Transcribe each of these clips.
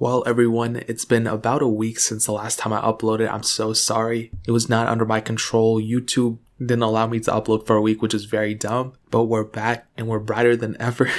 Well, everyone, it's been about a week since the last time I uploaded. I'm so sorry. It was not under my control. YouTube didn't allow me to upload for a week, which is very dumb. But we're back and we're brighter than ever.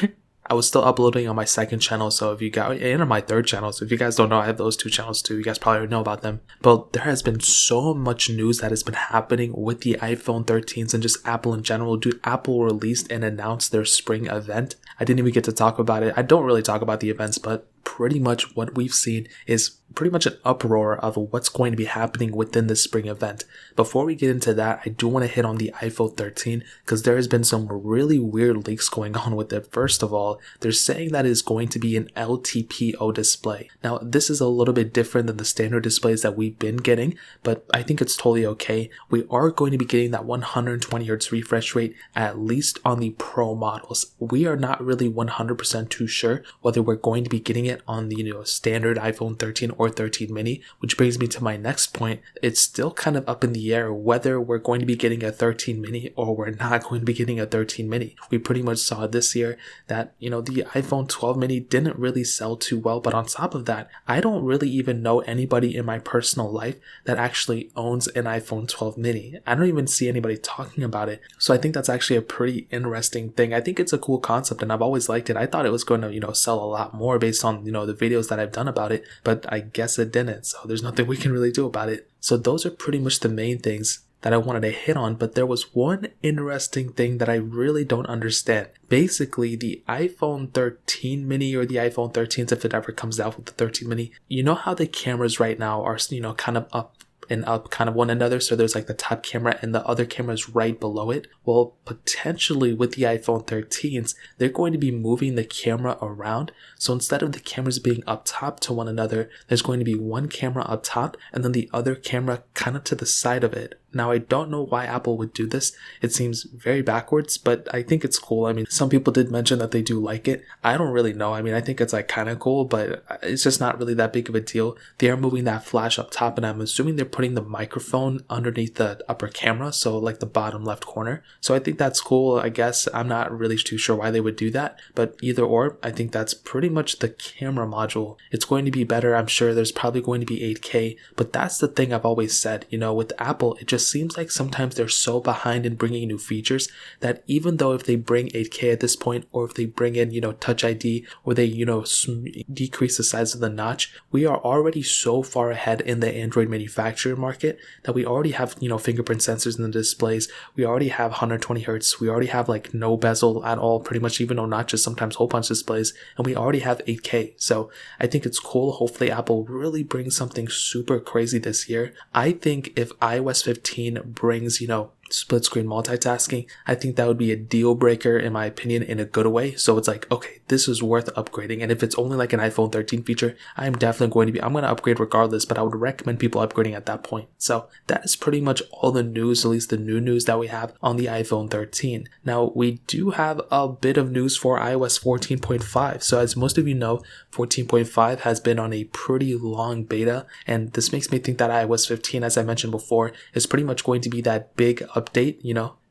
I was still uploading on my second channel, so if you guys, and on my third channel, so if you guys don't know, I have those two channels too. You guys probably already know about them. But there has been so much news that has been happening with the iPhone 13s and just Apple in general. Dude, Apple released and announced their spring event. I didn't even get to talk about it. I don't really talk about the events, but pretty much what we've seen is pretty much an uproar of what's going to be happening within this spring event. Before we get into that, I do want to hit on the iPhone 13 because there has been some really weird leaks going on with it. First of all, they're saying that it's going to be an LTPO display. Now, this is a little bit different than the standard displays that we've been getting, but I think it's totally okay. We are going to be getting that 120Hz refresh rate, at least on the Pro models. We are not really 100% too sure whether we're going to be getting it on the standard iPhone 13 or 13 mini, which brings me to my next point. It's still kind of up in the air whether we're going to be getting a 13 mini or we're not going to be getting a 13 mini. We pretty much saw this year that the iPhone 12 mini didn't really sell too well, but on top of that, I don't really even know anybody in my personal life that actually owns an iPhone 12 mini. I don't even see anybody talking about it, so I think that's actually a pretty interesting thing. I think it's a cool concept and I've always liked it. I thought it was going to sell a lot more based on the videos that I've done about it, but I guess it didn't, so there's nothing we can really do about it. So those are pretty much the main things that I wanted to hit on, but there was one interesting thing that I really don't understand. Basically, the iPhone 13 mini or the iPhone 13s, if it ever comes out with the 13 mini, you know how the cameras right now are kind of up and up kind of one another, so there's like the top camera and the other camera is right below it. Well, potentially with the iPhone 13s, they're going to be moving the camera around, so instead of the cameras being up top to one another, there's going to be one camera up top and then the other camera kind of to the side of it. Now, I don't know why Apple would do this. It seems very backwards, but I think it's cool. I mean, some people did mention that they do like it. I don't really know. I mean, I think it's like kind of cool, but it's just not really that big of a deal. They are moving that flash up top, and I'm assuming they're putting the microphone underneath the upper camera, so like the bottom left corner. So I think that's cool, I guess. I'm not really too sure why they would do that, but either or, I think that's pretty much the camera module. It's going to be better. I'm sure there's probably going to be 8K, but that's the thing I've always said. With Apple, it just seems like sometimes they're so behind in bringing new features that even though if they bring 8K at this point, or if they bring in, Touch ID, or they, decrease the size of the notch, we are already so far ahead in the Android manufacturer market that we already have, fingerprint sensors in the displays. We already have 120 Hertz. We already have like no bezel at all, pretty much, even no notches, sometimes hole punch displays, and we already have 8K. So I think it's cool. Hopefully Apple really brings something super crazy this year. I think if iOS 15 brings, split screen multitasking, I think that would be a deal breaker in my opinion, in a good way. So it's like, okay, this is worth upgrading. And if it's only like an iPhone 13 feature, I'm going to upgrade regardless, but I would recommend people upgrading at that point. So that is pretty much all the news, at least the new news that we have on the iPhone 13. Now, we do have a bit of news for iOS 14.5. So as most of you know, 14.5 has been on a pretty long beta, and this makes me think that iOS 15, as I mentioned before, is pretty much going to be that big update,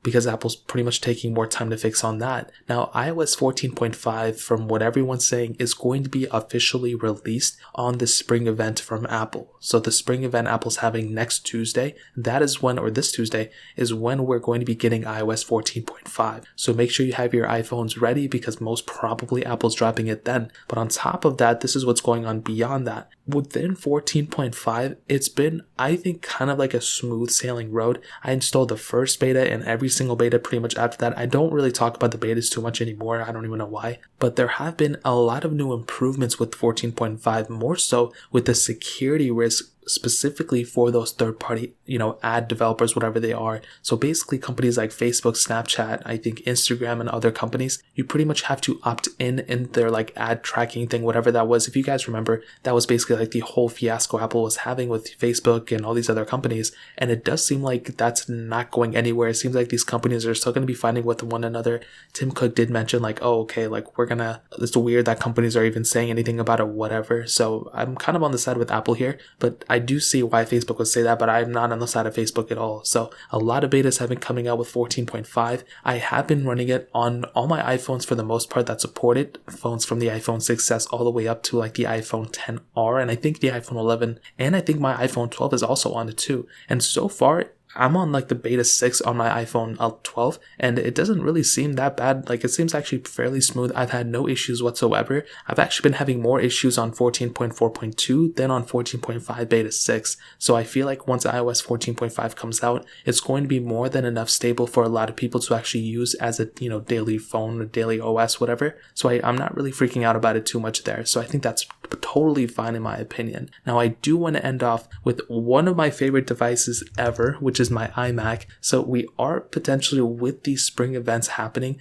because Apple's pretty much taking more time to fix on that. Now, iOS 14.5, from what everyone's saying, is going to be officially released on the spring event from Apple. So the spring event Apple's having next Tuesday, this Tuesday, is when we're going to be getting iOS 14.5. So make sure you have your iPhones ready, because most probably Apple's dropping it then. But on top of that, this is what's going on beyond that. Within 14.5, it's been, I think, kind of like a smooth sailing road. I installed the first beta and every single beta pretty much after that. I don't really talk about the betas too much anymore. I don't even know why. But there have been a lot of new improvements with 14.5, more so with the security risk specifically for those third-party, ad developers, whatever they are. So basically companies like Facebook, Snapchat, I think Instagram and other companies, you pretty much have to opt in their like ad tracking thing, whatever that was. If you guys remember, that was basically like the whole fiasco Apple was having with Facebook and all these other companies. And it does seem like that's not going anywhere. It seems like these companies are still going to be fighting with one another. Tim Cook did mention like, oh, okay, like it's weird that companies are even saying anything about it, whatever. So I'm kind of on the side with Apple here, but I I do see why Facebook would say that, but I'm not on the side of Facebook at all. So a lot of betas have been coming out with 14.5. I have been running it on all my iPhones for the most part that support it. Phones from the iPhone 6s all the way up to like the iPhone XR, and I think the iPhone 11, and I think my iPhone 12 is also on it too. And so far, I'm on like the beta 6 on my iPhone 12, and it doesn't really seem that bad. Like, it seems actually fairly smooth. I've had no issues whatsoever. I've actually been having more issues on 14.4.2 than on 14.5 beta 6. So I feel like once iOS 14.5 comes out, it's going to be more than enough stable for a lot of people to actually use as a, daily phone or daily OS, whatever. So I'm not really freaking out about it too much there. So I think that's totally fine in my opinion. Now, I do want to end off with one of my favorite devices ever, which is my iMac. So we are potentially, with these spring events happening,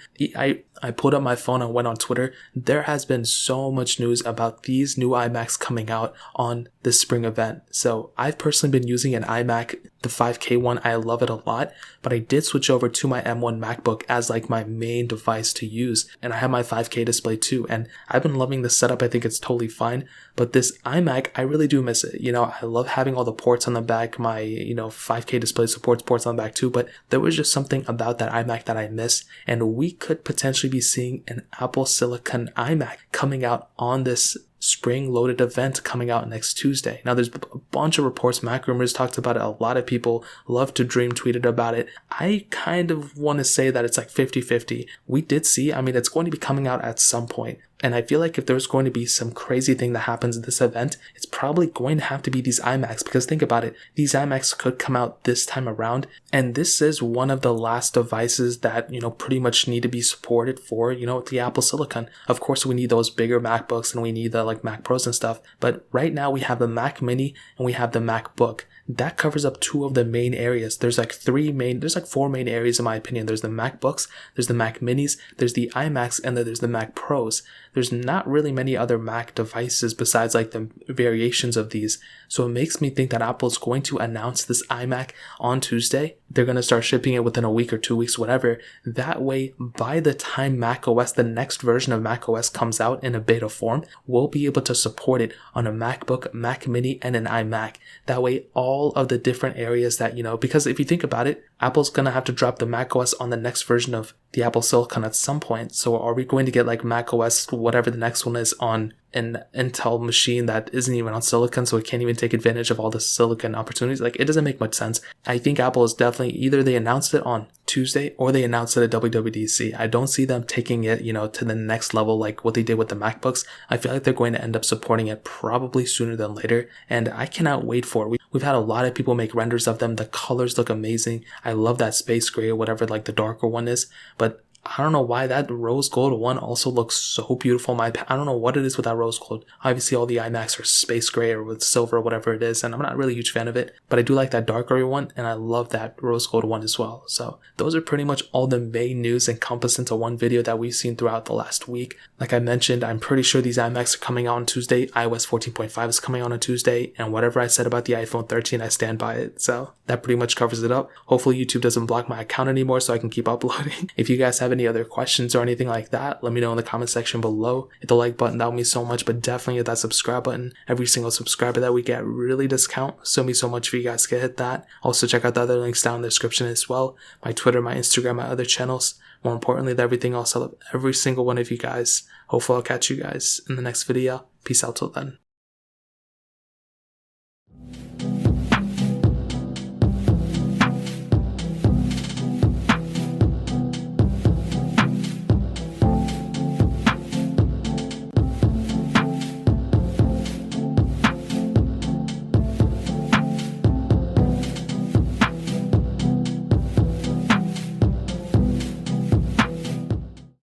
I pulled up my phone and went on Twitter. There has been so much news about these new iMacs coming out on this spring event. So I've personally been using an iMac, the 5K one. I love it a lot, but I did switch over to my M1 MacBook as like my main device to use. And I have my 5K display too. And I've been loving the setup. I think it's totally fine. But this iMac, I really do miss it. I love having all the ports on the back. My, 5K display supports ports on the back too. But there was just something about that iMac that I miss. And we could potentially be seeing an Apple Silicon iMac coming out on this spring loaded event coming out next Tuesday. Now, there's a bunch of reports. Mac Rumors talked about it. A lot of people love to dream tweeted about it. I kind of want to say that it's like 50-50. We did see, it's going to be coming out at some point. And I feel like if there's going to be some crazy thing that happens at this event, it's probably going to have to be these iMacs, because think about it, these iMacs could come out this time around, and this is one of the last devices that, pretty much need to be supported for, the Apple Silicon. Of course, we need those bigger MacBooks and we need the like Mac Pros and stuff, but right now we have the Mac Mini and we have the MacBook. That covers up two of the main areas. There's like four main areas in my opinion. There's the MacBooks, there's the Mac Minis, there's the iMacs, and then there's the Mac Pros. There's not really many other Mac devices besides like the variations of these. So it makes me think that Apple's going to announce this iMac on Tuesday. They're going to start shipping it within a week or 2 weeks, whatever. That way, by the time macOS, the next version of macOS comes out in a beta form, we'll be able to support it on a MacBook, Mac Mini, and an iMac. That way, all of the different areas that, because if you think about it, Apple's going to have to drop the macOS on the next version of the Apple Silicon at some point. So are we going to get like macOS, whatever the next one is, on an Intel machine that isn't even on Silicon, so it can't even take advantage of all the Silicon opportunities? Like, it doesn't make much sense. I think Apple is definitely, either they announced it on Tuesday or they announced it at WWDC. I don't see them taking it, to the next level like what they did with the MacBooks. I feel like they're going to end up supporting it probably sooner than later, and I cannot wait for it. We've had a lot of people make renders of them. The colors look amazing. I love that space gray or whatever like the darker one is, but I don't know why that rose gold one also looks so beautiful. I don't know what it is with that rose gold. Obviously, all the iMacs are space gray or with silver or whatever it is, and I'm not really a huge fan of it, but I do like that dark gray one, and I love that rose gold one as well. So those are pretty much all the main news encompassed into one video that we've seen throughout the last week. Like I mentioned, I'm pretty sure these iMacs are coming out on Tuesday. iOS 14.5 is coming out on Tuesday, and whatever I said about the iPhone 13, I stand by it. So that pretty much covers it up. Hopefully YouTube doesn't block my account anymore so I can keep uploading. If you guys have any other questions or anything like that, let me know in the comment section below. Hit the like button, that would mean so much, but definitely hit that subscribe button. Every single subscriber that we get really does count, so it means so much for you guys to hit that. Also check out the other links down in the description as well. My Twitter, my Instagram, my other channels. More importantly, everything else. I love every single one of you guys. Hopefully I'll catch you guys in the next video. Peace out till then.